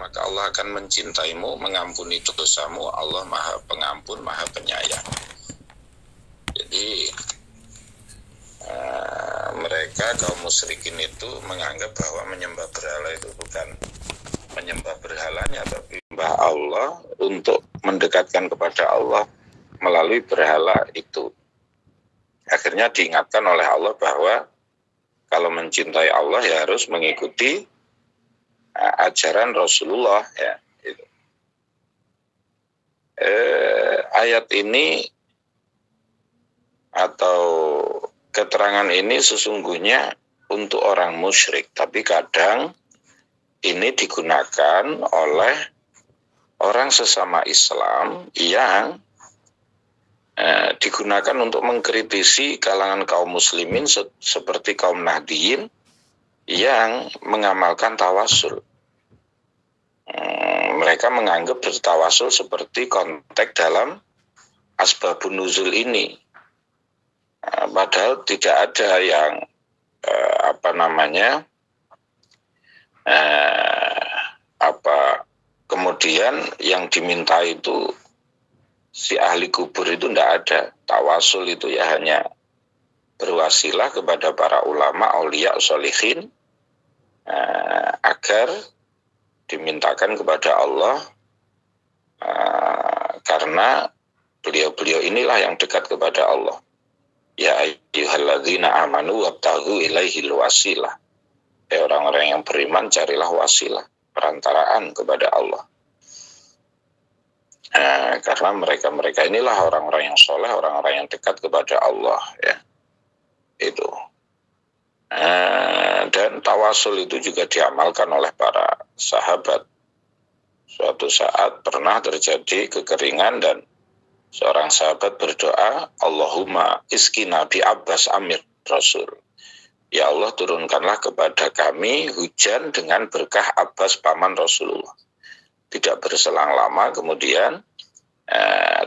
maka Allah akan mencintaimu, mengampuni dosamu. Allah Maha Pengampun, Maha Penyayang. Jadi mereka kaum musyrikin itu menganggap bahwa menyembah berhala itu bukan menyembah berhalanya, tapi menyembah Allah untuk mendekatkan kepada Allah melalui berhala itu. Akhirnya diingatkan oleh Allah bahwa kalau mencintai Allah ya harus mengikuti ajaran Rasulullah ya. Gitu. Ayat ini atau keterangan ini sesungguhnya untuk orang musyrik, tapi kadang ini digunakan oleh orang sesama Islam yang digunakan untuk mengkritisi kalangan kaum muslimin seperti kaum Nahdiyin yang mengamalkan tawasul. Mereka menganggap bertawasul seperti konteks dalam asbabun nuzul ini. Padahal tidak ada yang kemudian yang diminta itu si ahli kubur itu tidak ada. Tawasul itu ya hanya berwasilah kepada para ulama, aulia, sholihin agar dimintakan kepada Allah karena beliau-beliau inilah yang dekat kepada Allah. Ya ayyuhalladzina amanu wabtaghu ilaihil wasilah. Orang-orang yang beriman carilah wasilah, perantaraan kepada Allah. Karena mereka inilah orang-orang yang soleh, orang-orang yang dekat kepada Allah ya. Itu. Dan tawasul itu juga diamalkan oleh para sahabat. Suatu saat pernah terjadi kekeringan dan seorang sahabat berdoa, Allahumma iskina bi Abbas amir Rasul. Ya Allah, turunkanlah kepada kami hujan dengan berkah Abbas paman Rasulullah. Tidak berselang lama kemudian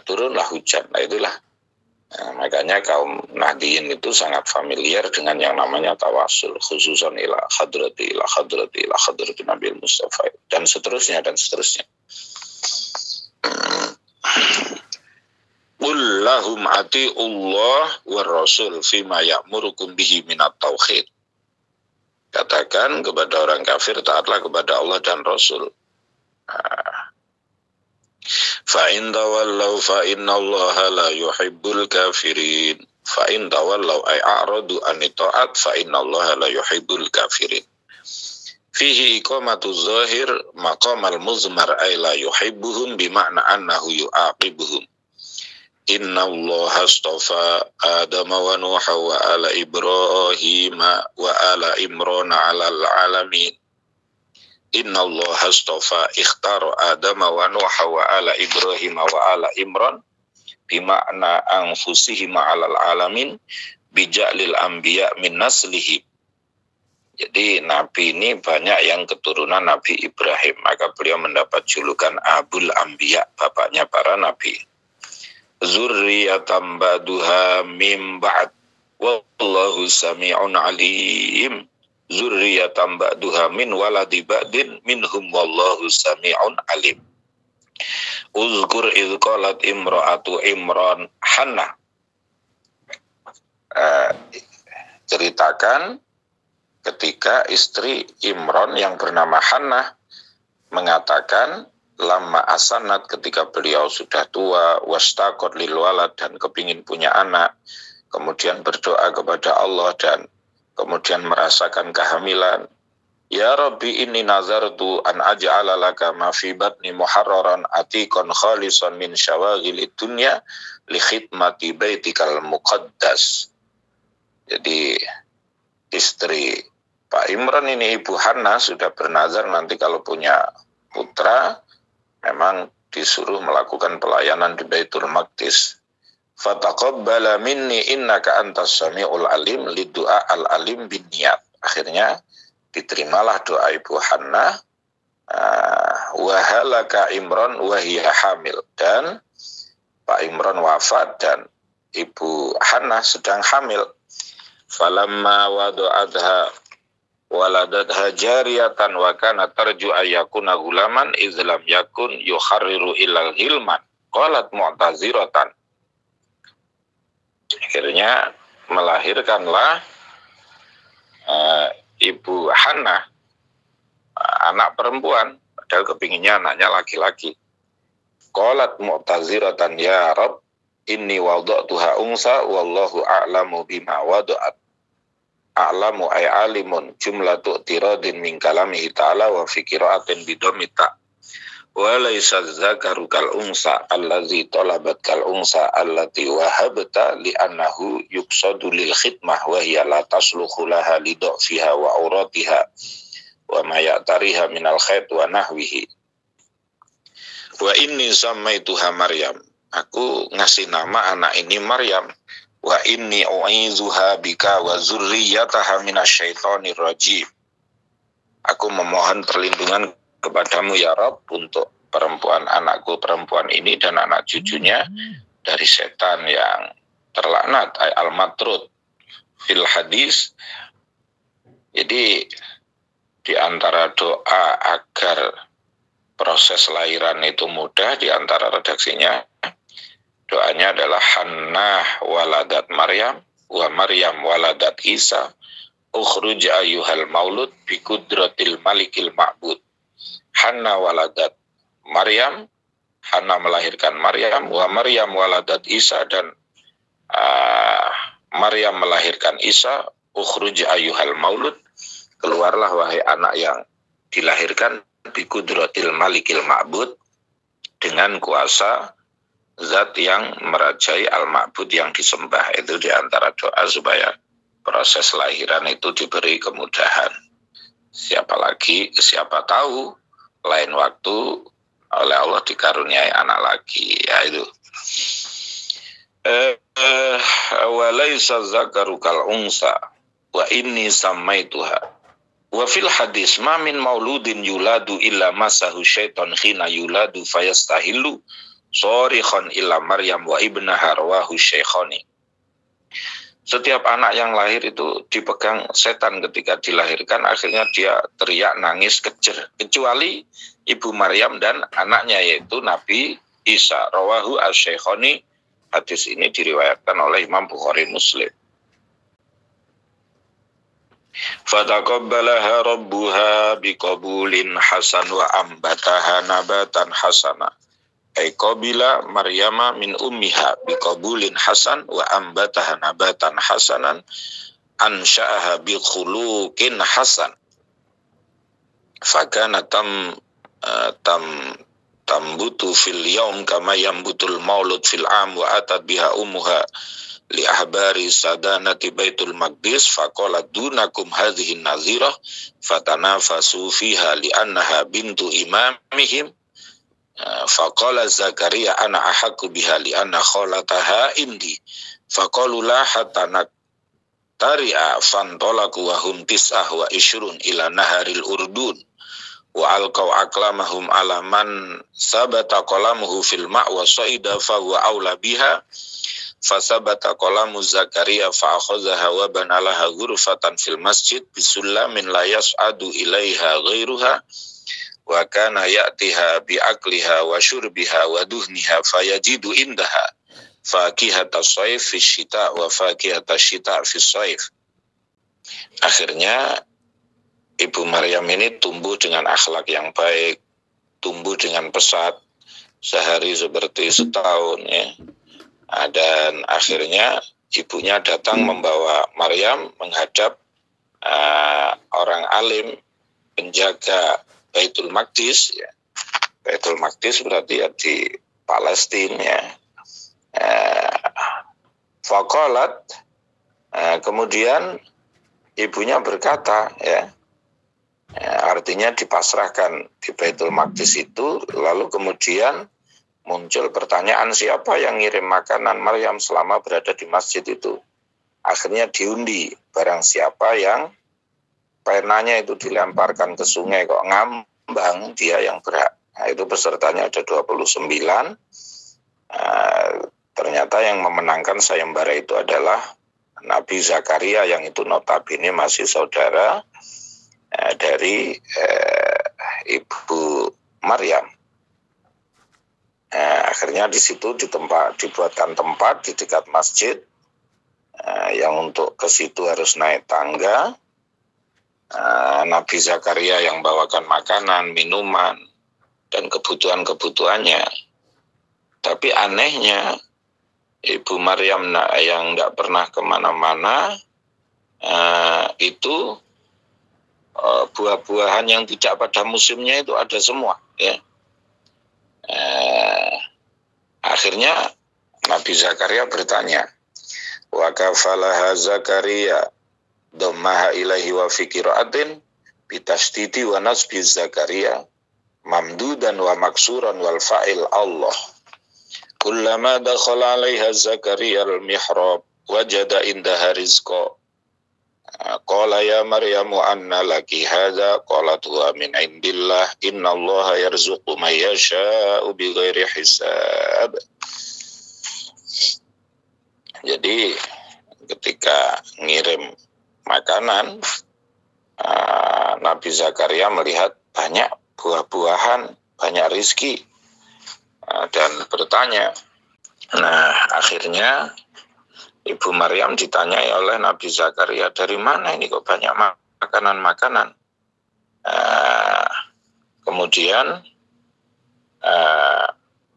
turunlah hujan. Nah itulah. Makanya kaum Nahdiyin itu sangat familiar dengan yang namanya tawasul, khususan ila hadrati Nabi Mustafa dan seterusnya. Qul lahum atiullah war rasul fima ya'murukum bihi minat tauhid. Katakan kepada orang kafir, taatlah kepada Allah dan Rasul. Fa in tawallaw fa innallaha la yuhibbul kafirin. Fa in tawallaw ay a'radu an ta'at fa innallaha la yuhibbul kafirin. Fihi iqamatu zahir maqamal muzmar ay la yuhibbuhum bima'na annahu yu'aqibuhum. Innallaha astafa Adam wa Nuha wa ala Ibrahim wa ala Imran 'alal 'alamin. Innallaha astafa ikhtara Adam wa Nuha wa ala Ibrahim wa ala Imran bima'na anfusihim 'alal 'alamin bija'lil anbiya min naslihi. Jadi Nabi ini banyak yang keturunan Nabi Ibrahim, maka beliau mendapat julukan Abul Anbiya, bapaknya para nabi. Zurriyatan ba'duha mim ba'd wallahu sami'un alim. Zurriyatan ba'duha min waladi ba'din minhum wallahu sami'un alim. Uzkur idh qalat imra'atu Imran Hannah. Ceritakan ketika istri Imran yang bernama Hannah mengatakan, lama asanat, ketika beliau sudah tua, wastaqot lil walad, dan kepingin punya anak, kemudian berdoa kepada Allah dan kemudian merasakan kehamilan. Ya Rabbi inni nazartu an aj'ala laka ma fi batni muharraran atiqan khalisan min syawagilid dunya li khidmati baitikal muqaddas. Jadi istri Pak Imran ini, Ibu Hannah, sudah bernazar nanti kalau punya putra memang disuruh melakukan pelayanan di Baitul Maqdis. Fataqabbala minni innaka antas samiul alim lidu'a al alim bin niyat. Akhirnya diterimalah doa Ibu Hannah. Wa halaka Imran wa hiya hamil, dan Pak Imran wafat dan Ibu Hannah sedang hamil. Falamma wadu'adha waladat hajariyatan wa kana tarju ayyakuna gulaman izlam yakun yukharriru ilal hilman qalat mu'taziratan. Akhirnya melahirkanlah Ibu Hannah anak perempuan, padahal kepinginnya anaknya laki-laki. Qalat mu'taziratan ya Rabb inni wada'tuha unsa wallahu a'lamu bima wada'at. A'lamu ay alimun jumlatu tiradin min kalamihi ta'ala wa fi qira'atin bidomita. Wa laysa dzakaru kal unsa allazi talabat kal unsa allati wahabta li'annahu yuqsadu lil khidmah wa hiya la tasluhu laha li dha'fiha wa auratiha wa ma ya'tariha minal khayd wa nahwihi. Wa inni sammaituha Maryam. Aku ngasih nama anak ini Maryam. Wa inni u'izuha bika wa zurriyataha minasyaitonir rajim. Aku memohon perlindungan kepadamu ya Rabb untuk anakku perempuan ini dan anak cucunya dari setan yang terlaknat, al-matrud fil hadis. Jadi di antara doa agar proses lahiran itu mudah, di antara redaksinya doanya adalah Hannah waladat Maryam wa Maryam waladat Isa ukhruj ayyuhal maulud bi qudratil malikil ma'bud. Hannah waladat Maryam, Hannah melahirkan Maryam, wa Maryam waladat Isa, dan Maryam melahirkan Isa, ukhruj ayyuhal maulud, keluarlah wahai anak yang dilahirkan bi qudratil malikil ma'bud, dengan kuasa zat yang merajai al-ma'bud yang disembah. Itu diantara doa supaya proses lahiran itu diberi kemudahan. Siapa tahu lain waktu oleh Allah dikaruniai anak lagi, ya itu. Wa laisa zakaru kal unsa wa inni sammaituha. Wa fil hadis ma min mauludin yuladu illa masahu syaiton khina yuladu fayastahillu sorikhan illa Maryam wa ibnaha rawahu syaikhani. Setiap anak yang lahir itu dipegang setan ketika dilahirkan, akhirnya dia teriak nangis kejer, kecuali Ibu Maryam dan anaknya yaitu Nabi Isa. Rawahu asy-syaikhani. Hadis ini diriwayatkan oleh Imam Bukhari Muslim. Fataqabbalaha rabbuha biqabulin hasan wa ambataha nabatan hasana. Ay qabila Maryama min ummiha biqabulin hasan wa ambataha nabatan hasanan ansha'aha bi khuluqin hasan. Fakana tambutu fil yaum kama yambutul maulud fil am wa atat biha ummuha li ahbari sadanati baitul maqdis faqala dunakum hadhihi nazirah fatanafasu fiha li annaha bintu imamihim faqala Zakaria ana ahaqqu biha li anna khalataha indi faqalu la hatta tari'a fantalaku wa hum tis'ah wa ishrun ila naharil urdun wa alqaw aqlamahum ala man sabata qalamuhu fil ma' wa sa'ida fa huwa aula biha fasabata qalamu Zakaria fa akhadhaha wa banalaha ghurfatan fil masjid bisullamin la yas'adu ilaiha ghairuha wa kana ya'tiha bi akliha wa syurbiha wa duhniha fayajidu indaha fakihata sayf fi syita wa fakihata syita fi sayf. Akhirnya Ibu Maryam ini tumbuh dengan akhlak yang baik, tumbuh dengan pesat, sehari seperti setahun ya. Dan akhirnya ibunya datang membawa Maryam menghadap orang alim penjaga Baitul Maqdis ya. Baitul Maqdis berarti ya di Palestina ya. Faqalat, kemudian ibunya berkata ya, artinya dipasrahkan di Baitul Maqdis itu, lalu kemudian muncul pertanyaan siapa yang ngirim makanan Maryam selama berada di masjid itu. Akhirnya diundi, barang siapa yang penanya itu dilemparkan ke sungai kok ngambang, dia yang berhak. Nah, itu pesertanya ada 29. Ternyata yang memenangkan sayembara itu adalah Nabi Zakaria yang itu notabene masih saudara dari Ibu Maryam. Akhirnya di situ dibuatkan tempat di dekat masjid yang untuk ke situ harus naik tangga. Nabi Zakaria yang bawakan makanan, minuman, dan kebutuhannya. Tapi anehnya Ibu Maryam yang tidak pernah kemana-mana, itu buah-buahan yang tidak pada musimnya itu ada semua. Ya. Akhirnya Nabi Zakaria bertanya, wa kafalaha Zakaria dhammaha ilaihi wa fi qira'atin bitasdidi wa nasbi Zakaria mamdudan wa maksuran wal fa'il Allah. Kullama dakhala 'alaiha Zakaria al-mihrab wajada indaha rizqa. Qala ya Maryamu anna laki hadza qalat huwa min indillah innallaha yarzuqu may yasha'u bighairi hisab. Jadi ketika ngirim makanan, Nabi Zakaria melihat banyak buah-buahan, banyak rizki, dan bertanya. Nah, akhirnya Ibu Maryam ditanyai oleh Nabi Zakaria, dari mana ini kok banyak makanan-makanan? Kemudian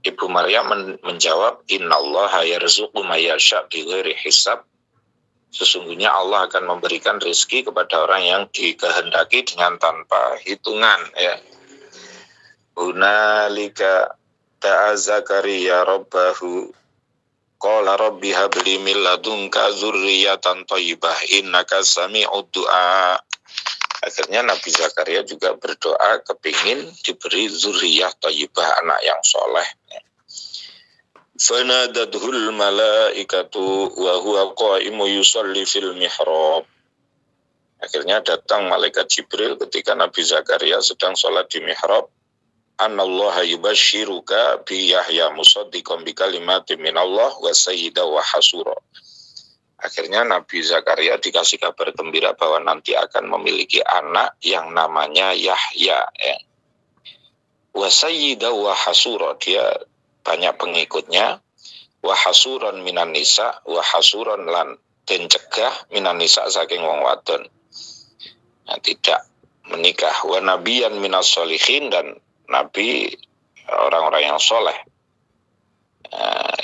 Ibu Maryam menjawab, innallaha yarzuqu may yasha' bighairi hisab. Sesungguhnya Allah akan memberikan rezeki kepada orang yang dikehendaki dengan tanpa hitungan. Ya. Hunalika da'a Zakaria rabbahu qala rabbi habli min ladunka dzurriyyatan thayyibah innaka sami'ud du'a. Akhirnya Nabi Zakaria juga berdoa kepingin diberi zurriyah thayyibah, anak yang soleh. Fanadathul malaikatu wa huwa qa'imu yusalli fil mihrab. Akhirnya datang malaikat Jibril ketika Nabi Zakaria sedang sholat di mihrab. Anallaha yubashshiruka bi Yahya musaddiqan bi kalimatin minallah wa sayyidan wa hasura. Akhirnya Nabi Zakaria dikasih kabar gembira bahwa nanti akan memiliki anak yang namanya Yahya. Ya. Wa sayyidan wa hasura, dia banyak pengikutnya. Wa hasuran minan nisa, wa hasuran lan den cegah minan nisa saking wong wadon. Nah, tidak menikah. Wa nabiyan minas sholihin, dan nabi orang-orang yang soleh.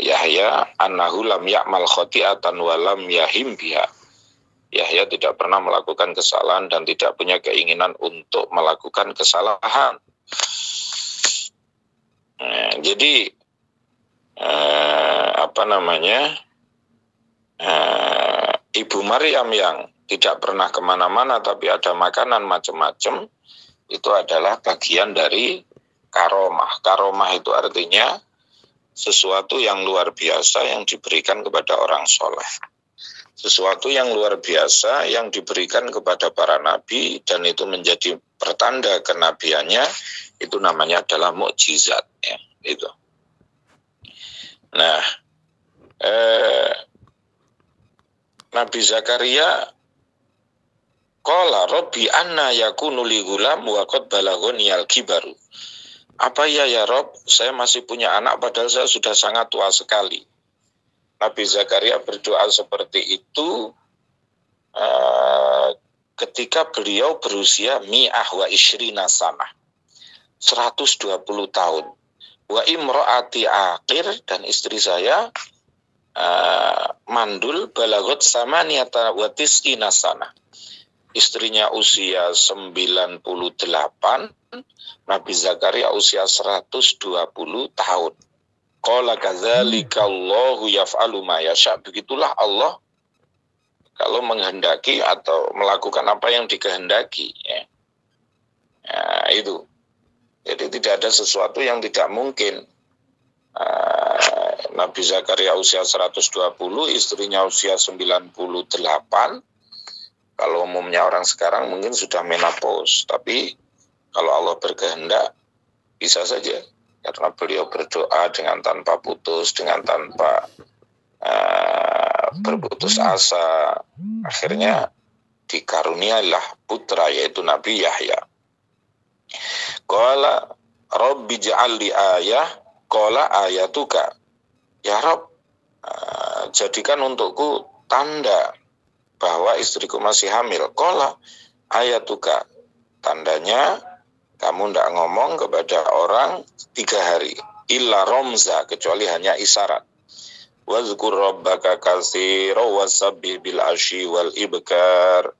Yahya annahu lam ya'mal khoti'atan wa lam yahim biha. Yahya tidak pernah melakukan kesalahan dan tidak punya keinginan untuk melakukan kesalahan. Jadi Ibu Maryam yang tidak pernah kemana-mana tapi ada makanan macam-macam, itu adalah bagian dari karomah. Karomah itu artinya sesuatu yang luar biasa yang diberikan kepada orang soleh. Sesuatu yang luar biasa yang diberikan kepada para nabi dan itu menjadi pertanda kenabiannya, itu namanya adalah mukjizat. Ya, itu. Nah, Nabi Zakaria qala rabbi anna yakunu li gulam wa qad balaghani al-kibaru. Apa ya Rob, saya masih punya anak padahal saya sudah sangat tua sekali. Nabi Zakaria berdoa seperti itu ketika beliau berusia mi'ah wa ishrina sanah, 120 tahun. Wa imra'ati akhir, dan istri saya mandul balagot samaniyata wa tis'ina sanah. Istrinya usia 98, Nabi Zakaria usia 120 tahun. Qala kadzalika Allahu yaf'alu ma yasha. Begitulah Allah kalau menghendaki atau melakukan apa yang dikehendaki. Ya. Nah, itu. Jadi tidak ada sesuatu yang tidak mungkin. Nabi Zakaria usia 120, istrinya usia 98. Kalau umumnya orang sekarang mungkin sudah menopause, tapi kalau Allah berkehendak bisa saja, karena beliau berdoa dengan tanpa putus, dengan tanpa berputus asa. Akhirnya dikaruniailah putra yaitu Nabi Yahya. Qala Rabbi ja'al li ayah, qala ayatuka. Ya Rabb, jadikan untukku tanda bahwa istriku masih hamil. Qala ayatuka, tandanya kamu tidak ngomong kepada orang 3 hari. Illa romza, kecuali hanya isyarat. Wazkur rabbaka katsira wasabbih bil asyi wal ibkar.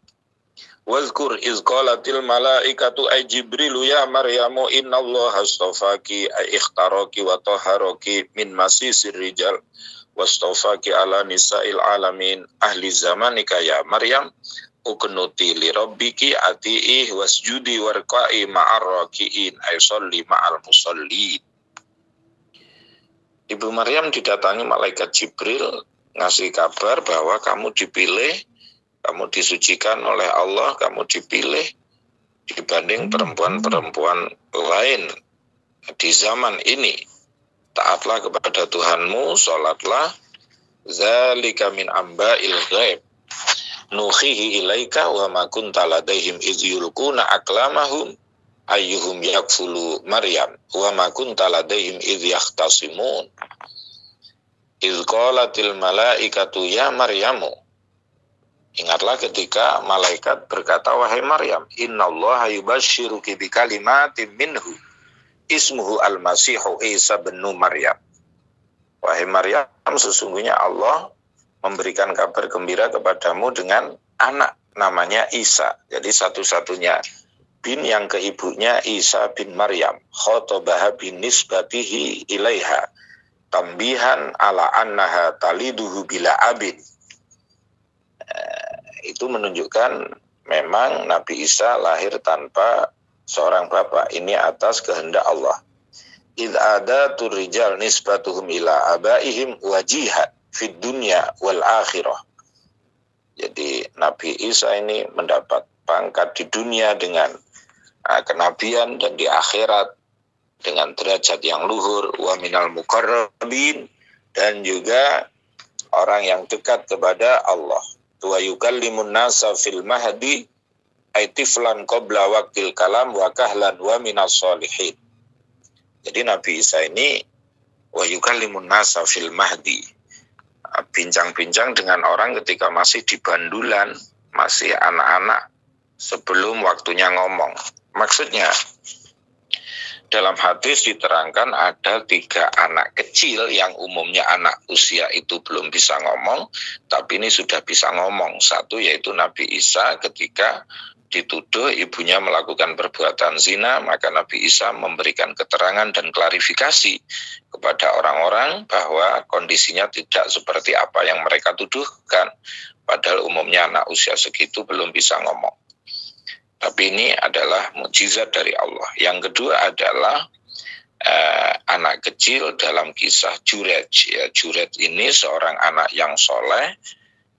Wazkur iz qalatil malaikatu ay Jibrilu ya Maryamu innallaha astafaki ay ikhtaraki wa tahharaki min masisir rijal wastafaki ala nisa'il alamin ahli zamanika ya Maryam uknuti li rabbiki ati'i wasjudi warqa'i ma'ar raki'in ay sholli ma'al musallin. Ibu Maryam didatangi malaikat Jibril ngasih kabar bahwa kamu dipilih, kamu disucikan oleh Allah, kamu dipilih dibanding perempuan-perempuan lain di zaman ini. Taatlah kepada Tuhanmu, sholatlah. Zalika min amba'il ghaib nuhihi ilaika wa ma kunta ladaihim idh yulquna aqlamahum ayyuhum yakfulu Maryam wa ma kunta ladaihim idh yahtasimun. Idh qalatil malaikatu ya Maryamu. Ingatlah ketika malaikat berkata, wahai Maryam, innallaha yubashshiruki bikalimatin minhu ismuhu al-masihu Isa bin Maryam. Wahai Maryam, sesungguhnya Allah memberikan kabar gembira kepadamu dengan anak namanya Isa. Jadi satu-satunya bin yang ke ibunya Isa bin Maryam. Khotobaha bin nisbatihi ilaiha tambihan ala annaha taliduhu bila abin. Itu menunjukkan memang Nabi Isa lahir tanpa seorang bapak. Ini atas kehendak Allah. Idh adatur rijal nisbatuhum ila abaihim wajihat fid dunya wal akhirah. Jadi Nabi Isa ini mendapat pangkat di dunia dengan kenabian dan di akhirat dengan derajat yang luhur, wa minal muqarrabin, dan juga orang yang dekat kepada Allah. Wa yukallimun nasa fil mahdi ay tiflan qabla waqtil kalam wa kahlan wa minas solihin. Jadi Nabi Isa ini wa yukallimun nasa fil mahdi, bincang-bincang dengan orang ketika masih di bandulan, masih anak-anak sebelum waktunya ngomong. Maksudnya dalam hadis diterangkan ada 3 anak kecil yang umumnya anak usia itu belum bisa ngomong, tapi ini sudah bisa ngomong. Satu yaitu Nabi Isa ketika dituduh ibunya melakukan perbuatan zina, maka Nabi Isa memberikan keterangan dan klarifikasi kepada orang-orang bahwa kondisinya tidak seperti apa yang mereka tuduhkan. Padahal umumnya anak usia segitu belum bisa ngomong. Tapi ini adalah mukjizat dari Allah. Yang kedua adalah anak kecil dalam kisah Jurej. Ya, Jurej ini seorang anak yang soleh,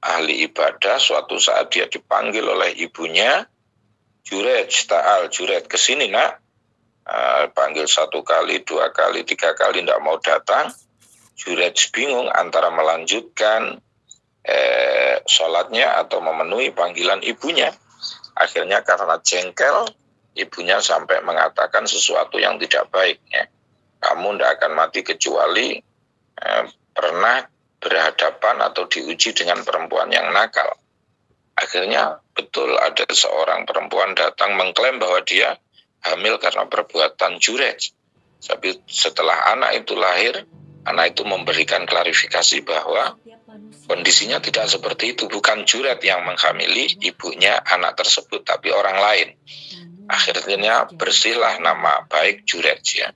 ahli ibadah. Suatu saat dia dipanggil oleh ibunya, Jurej, ta'al, Jurej, kesini nak. Panggil 1 kali, 2 kali, 3 kali, tidak mau datang. Jurej bingung antara melanjutkan sholatnya atau memenuhi panggilan ibunya. Akhirnya karena jengkel, ibunya sampai mengatakan sesuatu yang tidak baik. Ya. Kamu tidak akan mati kecuali pernah berhadapan atau diuji dengan perempuan yang nakal. Akhirnya betul ada seorang perempuan datang mengklaim bahwa dia hamil karena perbuatan Jurej. Tapi setelah anak itu lahir, anak itu memberikan klarifikasi bahwa kondisinya tidak seperti itu. Bukan Jurej yang menghamili ibunya anak tersebut, tapi orang lain. Akhirnya bersihlah nama baik Jurej. Ya.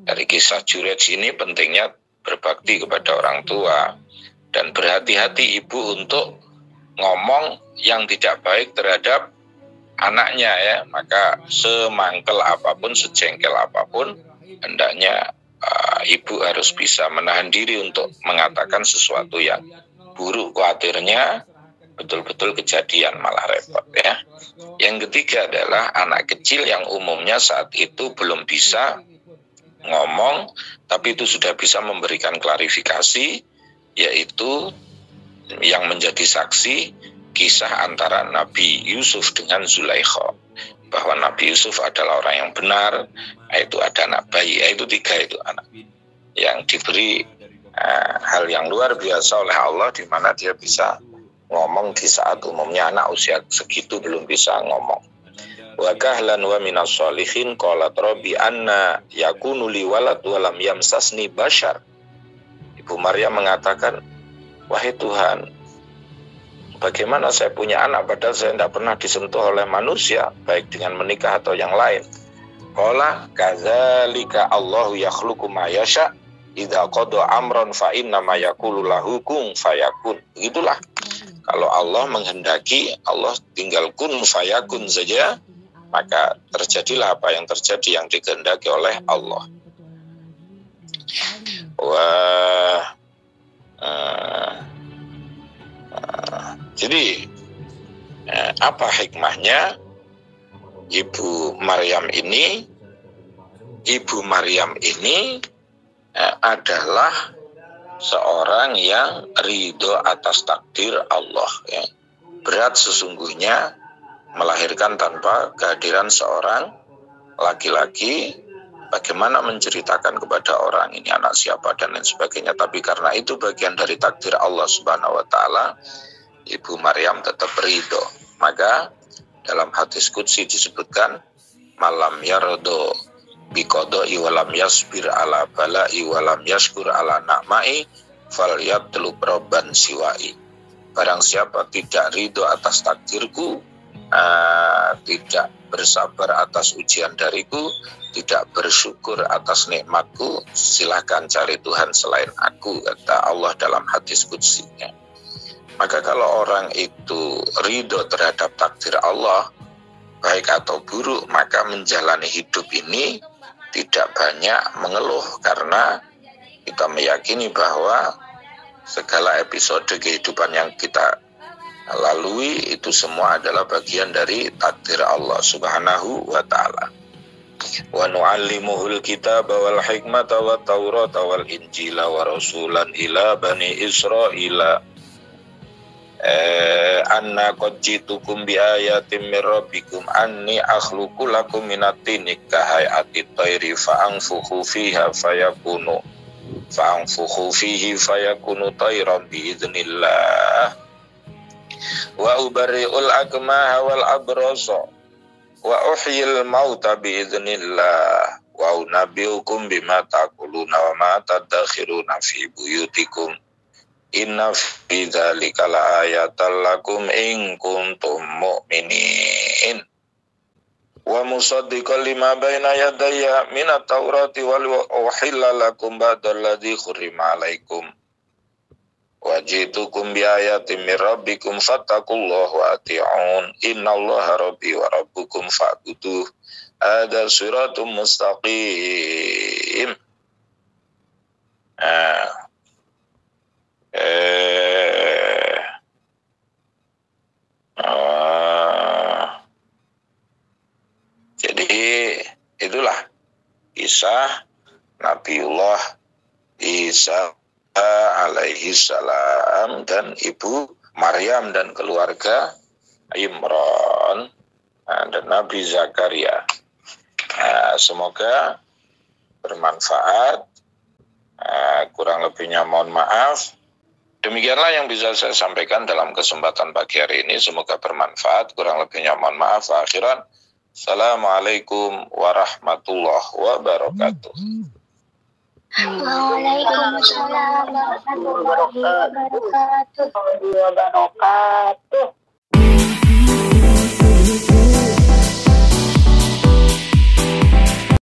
Dari kisah Jurej ini pentingnya berbakti kepada orang tua dan berhati-hati ibu untuk ngomong yang tidak baik terhadap anaknya. Ya. Maka semangkel apapun, sejengkel apapun, hendaknya ibu harus bisa menahan diri untuk mengatakan sesuatu yang buruk. Khawatirnya betul-betul kejadian malah repot. Ya. Yang ketiga adalah anak kecil yang umumnya saat itu belum bisa ngomong, tapi itu sudah bisa memberikan klarifikasi, yaitu yang menjadi saksi kisah antara Nabi Yusuf dengan Zulaikha, bahwa Nabi Yusuf adalah orang yang benar, yaitu ada anak bayi, yaitu 3 itu anak yang diberi hal yang luar biasa oleh Allah, di mana dia bisa ngomong di saat umumnya anak usia segitu belum bisa ngomong. Wa kahlan wa minas sholihin qalat rabbi anna yakunu li walad wa lam yamsasni bashar. Ibu Maryam mengatakan, wahai Tuhan, bagaimana saya punya anak padahal saya tidak pernah disentuh oleh manusia, baik dengan menikah atau yang lain. Qala kadzalika Allahu yakhluqu ma yasha idza qada amran fa inna ma yaqulu lahu kun fayakun. Begitulah. Kalau Allah menghendaki, Allah tinggal kun fayakun saja, maka terjadilah apa yang terjadi yang dikehendaki oleh Allah. Jadi apa hikmahnya? Ibu Maryam ini adalah seorang yang ridho atas takdir Allah, ya. Berat sesungguhnya melahirkan tanpa kehadiran seorang laki-laki. Bagaimana menceritakan kepada orang ini anak siapa dan lain sebagainya. Tapi karena itu bagian dari takdir Allah Subhanahu wa Ta'ala, Ibu Maryam tetap ridho. Maka dalam hadis qudsi disebutkan, malam yardo biqada'i walam yasbir ala bala'i walam yashkur ala na'mai falyatlub rabban siwai. Barang siapa tidak ridho atas takdirku, tidak bersabar atas ujian dariku, tidak bersyukur atas nikmatku, silahkan cari Tuhan selain aku, kata Allah dalam hadis qudsinya. Maka kalau orang itu ridho terhadap takdir Allah, baik atau buruk, maka menjalani hidup ini tidak banyak mengeluh, karena kita meyakini bahwa segala episode kehidupan yang kita lalui itu semua adalah bagian dari takdir Allah Subhanahu wa Ta'ala. Wa nu'allimuhul kitaba wal hikmata wat taurata wal injila wa rasulan ila bani Israila anna qad jitukum bi ayatin mir rabbikum anni akhluqu lakum minat tini ka hayati tayri fa anfukhu fihi fayakunu tayran bi idznillah wa ubarri'ul akmaha wal abrasa wa uhyil mauta bi idznillah wa unabbiukum bima taquluna wa ma tadakhiruna fi buyutikum inna fi dzalika laayatan lakum in kuntum mu'minin wa musaddiqan lima baina yadayya minat taurati wal uhilla lakum ba'dalladzi hurrima alaikum wajitukum bi ayatin mir rabbikum fattaqullaha wa ati'un innallaha rabbi wa rabbukum fa'buduh ada siratum mustaqim. Jadi itulah kisah Nabiullah Isa alaihi salam dan Ibu Maryam dan keluarga Imran dan Nabi Zakaria. Semoga bermanfaat. Kurang lebihnya mohon maaf. Demikianlah yang bisa saya sampaikan dalam kesempatan pagi hari ini. Semoga bermanfaat. Kurang lebihnya mohon maaf. Akhiran. Assalamualaikum warahmatullahi wabarakatuh. Waalaikumsalam warahmatullahi wabarakatuh.